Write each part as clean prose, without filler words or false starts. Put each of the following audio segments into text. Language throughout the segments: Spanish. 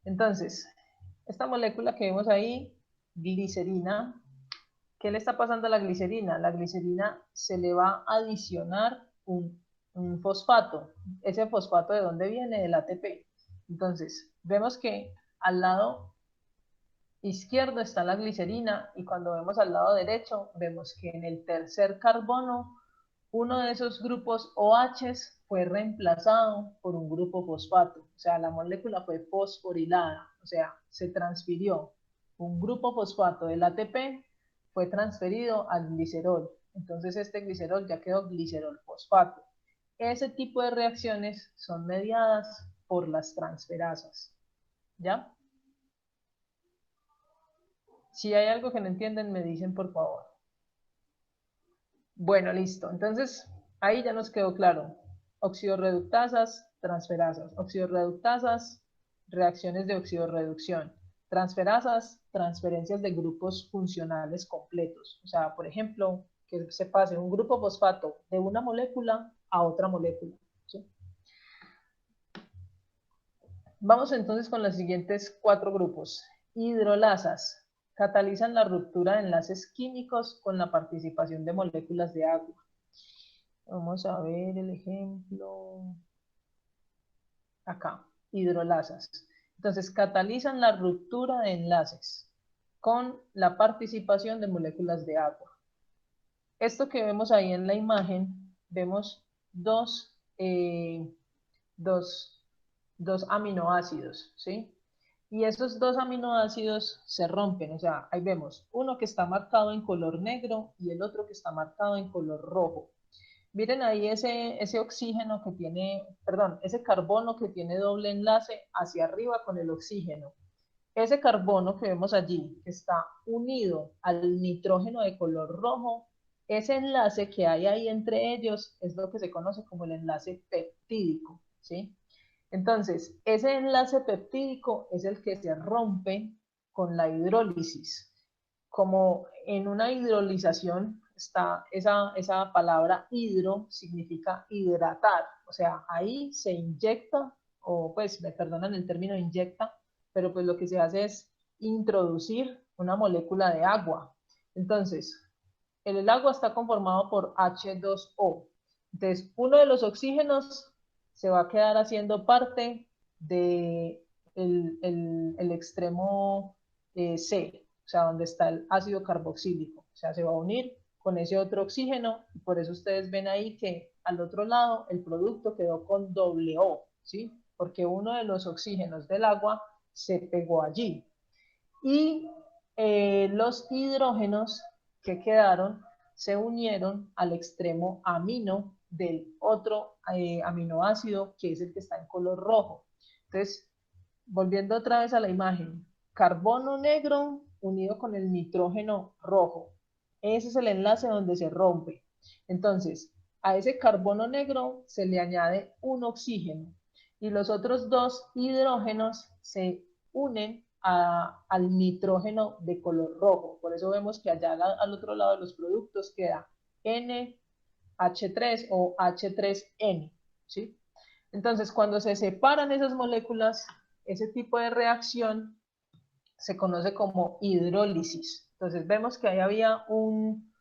Entonces, esta molécula que vemos ahí, glicerina, ¿qué le está pasando a la glicerina? La glicerina se le va a adicionar un fosfato. ¿Ese fosfato de dónde viene? Del ATP. Entonces, vemos que al lado izquierdo está la glicerina y cuando vemos al lado derecho, vemos que en el tercer carbono, uno de esos grupos OH fue reemplazado por un grupo fosfato. O sea, la molécula fue fosforilada, o sea, se transfirió un grupo fosfato del ATP, fue transferido al glicerol. Entonces este glicerol ya quedó glicerol fosfato. Ese tipo de reacciones son mediadas por las transferasas. ¿Ya? Si hay algo que no entienden, me dicen por favor. Bueno, listo. Entonces, ahí ya nos quedó claro. Oxidorreductasas, transferasas. Oxidorreductasas, reacciones de oxidorreducción. Transferasas, transferencias de grupos funcionales completos. O sea, por ejemplo, que se pase un grupo fosfato de una molécula a otra molécula. ¿Sí? Vamos entonces con los siguientes 4 grupos. Hidrolasas. Catalizan la ruptura de enlaces químicos con la participación de moléculas de agua. Vamos a ver el ejemplo. Acá, hidrolasas. Entonces, catalizan la ruptura de enlaces con la participación de moléculas de agua. Esto que vemos ahí en la imagen, vemos dos, dos, dos aminoácidos, ¿sí? Y esos dos aminoácidos se rompen, o sea, ahí vemos uno que está marcado en color negro y el otro que está marcado en color rojo. Miren ahí ese oxígeno que tiene, perdón, ese carbono que tiene doble enlace hacia arriba con el oxígeno. Ese carbono que vemos allí, que está unido al nitrógeno de color rojo, ese enlace que hay ahí entre ellos es lo que se conoce como el enlace peptídico, ¿sí? Entonces, ese enlace peptídico es el que se rompe con la hidrólisis. Como en una hidrolización está esa palabra hidro, significa hidratar, o sea, ahí se inyecta, o pues me perdonan el término inyecta, pero pues lo que se hace es introducir una molécula de agua. Entonces, el agua está conformado por H2O. Entonces, uno de los oxígenos se va a quedar haciendo parte de el extremo C, o sea, donde está el ácido carboxílico. O sea, se va a unir con ese otro oxígeno y por eso ustedes ven ahí que al otro lado el producto quedó con doble O, ¿sí? Porque uno de los oxígenos del agua se pegó allí. Y los hidrógenos que quedaron se unieron al extremo amino del otro aminoácido que es el que está en color rojo. Entonces, volviendo otra vez a la imagen, carbono negro unido con el nitrógeno rojo. Ese es el enlace donde se rompe. Entonces, a ese carbono negro se le añade un oxígeno y los otros dos hidrógenos se unen al nitrógeno de color rojo. Por eso vemos que allá al otro lado de los productos queda NH3 o H3N, ¿sí? Entonces, cuando se separan esas moléculas, ese tipo de reacción se conoce como hidrólisis. Entonces, vemos que ahí había un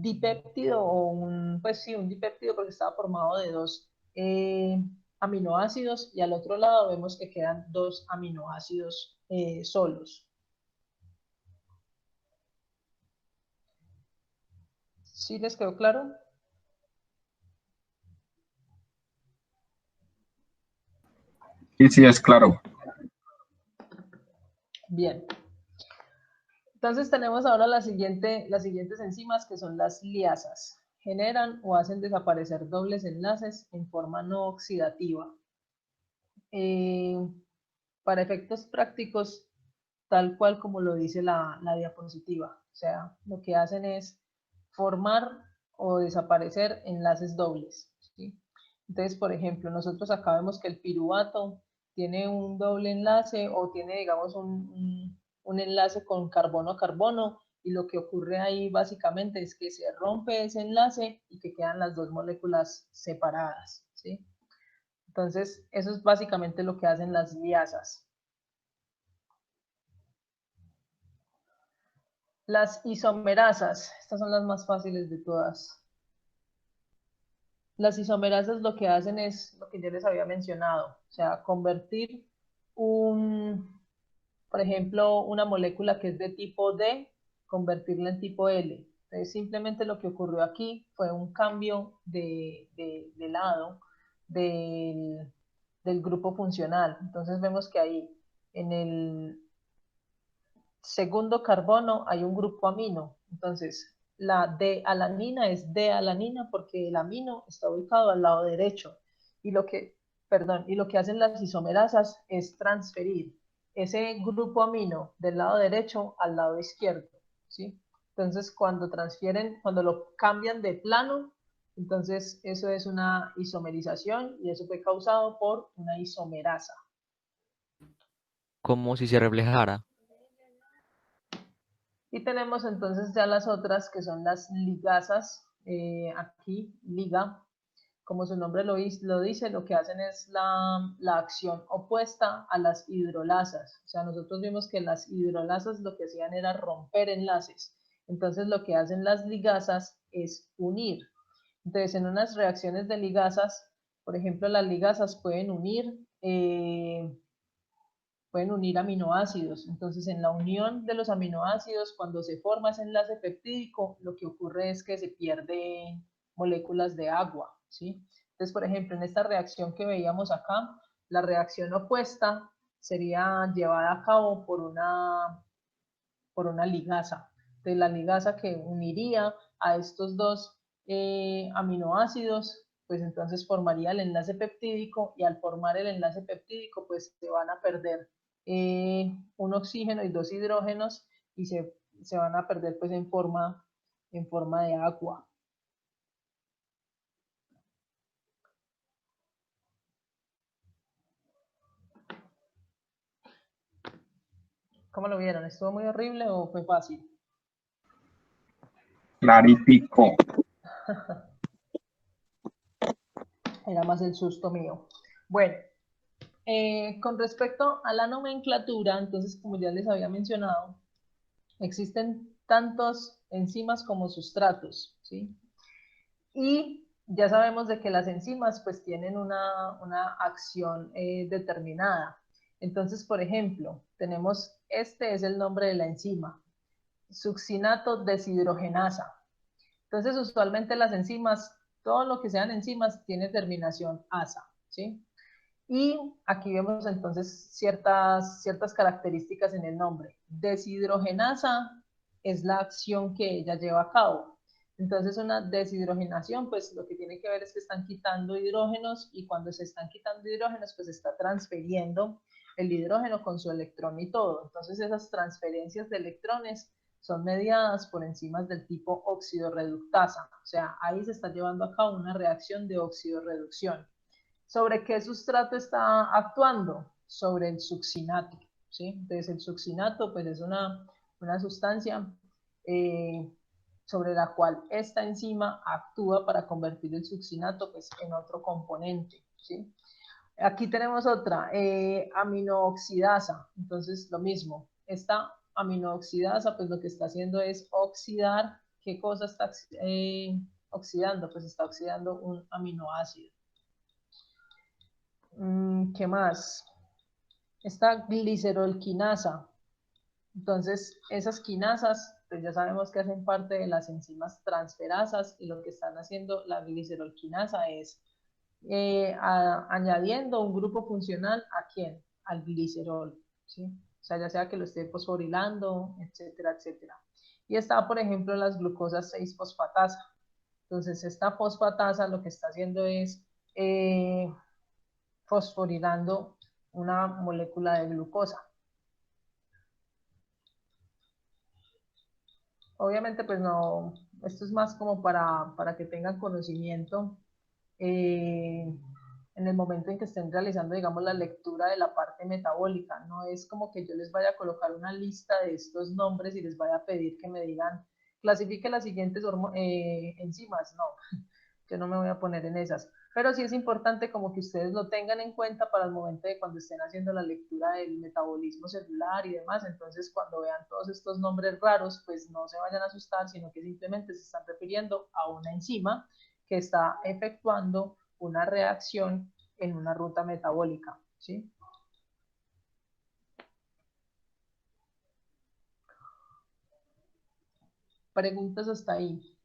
dipéptido o pues sí, un dipéptido porque estaba formado de dos aminoácidos y al otro lado vemos que quedan dos aminoácidos solos. ¿Sí les quedó claro? Sí, sí, es claro. Bien. Entonces tenemos ahora las siguientes enzimas que son las liasas. Generan o hacen desaparecer dobles enlaces en forma no oxidativa. Eh, para efectos prácticos, tal cual como lo dice la diapositiva. O sea, lo que hacen es formar o desaparecer enlaces dobles, ¿sí? Entonces, por ejemplo, nosotros acá vemos que el piruvato tiene un doble enlace o tiene, digamos, un enlace con carbono a carbono y lo que ocurre ahí básicamente es que se rompe ese enlace y que quedan las dos moléculas separadas, ¿sí? Entonces, eso es básicamente lo que hacen las liasas. Las isomerasas, estas son las más fáciles de todas. Las isomerasas lo que hacen es lo que yo les había mencionado, o sea, convertir por ejemplo, una molécula que es de tipo D, convertirla en tipo L. Entonces, simplemente lo que ocurrió aquí fue un cambio de lado del grupo funcional. Entonces, vemos que ahí en el segundo carbono hay un grupo amino. Entonces, la D-alanina es D-alanina porque el amino está ubicado al lado derecho. Y lo que, perdón, y lo que hacen las isomerasas es transferir ese grupo amino del lado derecho al lado izquierdo, ¿sí? Entonces, cuando lo cambian de plano, entonces eso es una isomerización y eso fue causado por una isomerasa. Como si se reflejara. Y tenemos entonces ya las otras que son las ligasas, aquí, liga, como su nombre lo dice, lo que hacen es la acción opuesta a las hidrolasas. O sea, nosotros vimos que las hidrolasas lo que hacían era romper enlaces. Entonces lo que hacen las ligasas es unir. Entonces en unas reacciones de ligasas, por ejemplo, las ligasas pueden unir aminoácidos. Entonces, en la unión de los aminoácidos, cuando se forma ese enlace peptídico, lo que ocurre es que se pierden moléculas de agua, ¿sí? Entonces, por ejemplo, en esta reacción que veíamos acá, la reacción opuesta sería llevada a cabo por una ligasa. Entonces, la ligasa que uniría a estos dos aminoácidos, pues entonces formaría el enlace peptídico y al formar el enlace peptídico, pues se van a perder un oxígeno y dos hidrógenos y se van a perder pues en forma de agua. ¿Cómo lo vieron? ¿Estuvo muy horrible o fue fácil? Clarífico. Era más el susto mío. Bueno, con respecto a la nomenclatura, entonces, como ya les había mencionado, existen tantos enzimas como sustratos, ¿sí? Y ya sabemos de que las enzimas pues tienen una acción determinada. Entonces, por ejemplo, este es el nombre de la enzima, succinato deshidrogenasa. Entonces, usualmente las enzimas, todo lo que sean enzimas, tiene terminación asa, ¿sí? Y aquí vemos entonces ciertas características en el nombre. Deshidrogenasa es la acción que ella lleva a cabo. Entonces una deshidrogenación, pues lo que tiene que ver es que están quitando hidrógenos y cuando se están quitando hidrógenos, pues se está transfiriendo el hidrógeno con su electrón y todo. Entonces esas transferencias de electrones son mediadas por enzimas del tipo oxidorreductasa. O sea, ahí se está llevando a cabo una reacción de oxidorreducción. ¿Sobre qué sustrato está actuando? Sobre el succinato, ¿sí? Entonces el succinato pues es una sustancia sobre la cual esta enzima actúa para convertir el succinato pues en otro componente, ¿sí? Aquí tenemos otra, aminooxidasa, entonces lo mismo, esta aminooxidasa pues lo que está haciendo es oxidar, ¿qué cosa está oxidando? Pues está oxidando un aminoácido. ¿Qué más? Esta glicerolquinasa. Entonces, esas quinasas, pues ya sabemos que hacen parte de las enzimas transferasas y lo que están haciendo la glicerolquinasa es añadiendo un grupo funcional ¿a quién? Al glicerol, ¿sí? O sea, ya sea que lo esté fosforilando, etcétera, etcétera. Y está, por ejemplo, las glucosas 6-fosfatasa. Entonces, esta fosfatasa lo que está haciendo es fosforilando una molécula de glucosa. Obviamente, pues no, esto es más como para que tengan conocimiento en el momento en que estén realizando, digamos, la lectura de la parte metabólica. No es como que yo les vaya a colocar una lista de estos nombres y les vaya a pedir que me digan, clasifique las siguientes enzimas. No, yo no me voy a poner en esas. Pero sí es importante como que ustedes lo tengan en cuenta para el momento de cuando estén haciendo la lectura del metabolismo celular y demás. Entonces, cuando vean todos estos nombres raros, pues no se vayan a asustar, sino que simplemente se están refiriendo a una enzima que está efectuando una reacción en una ruta metabólica, ¿sí? Preguntas hasta ahí.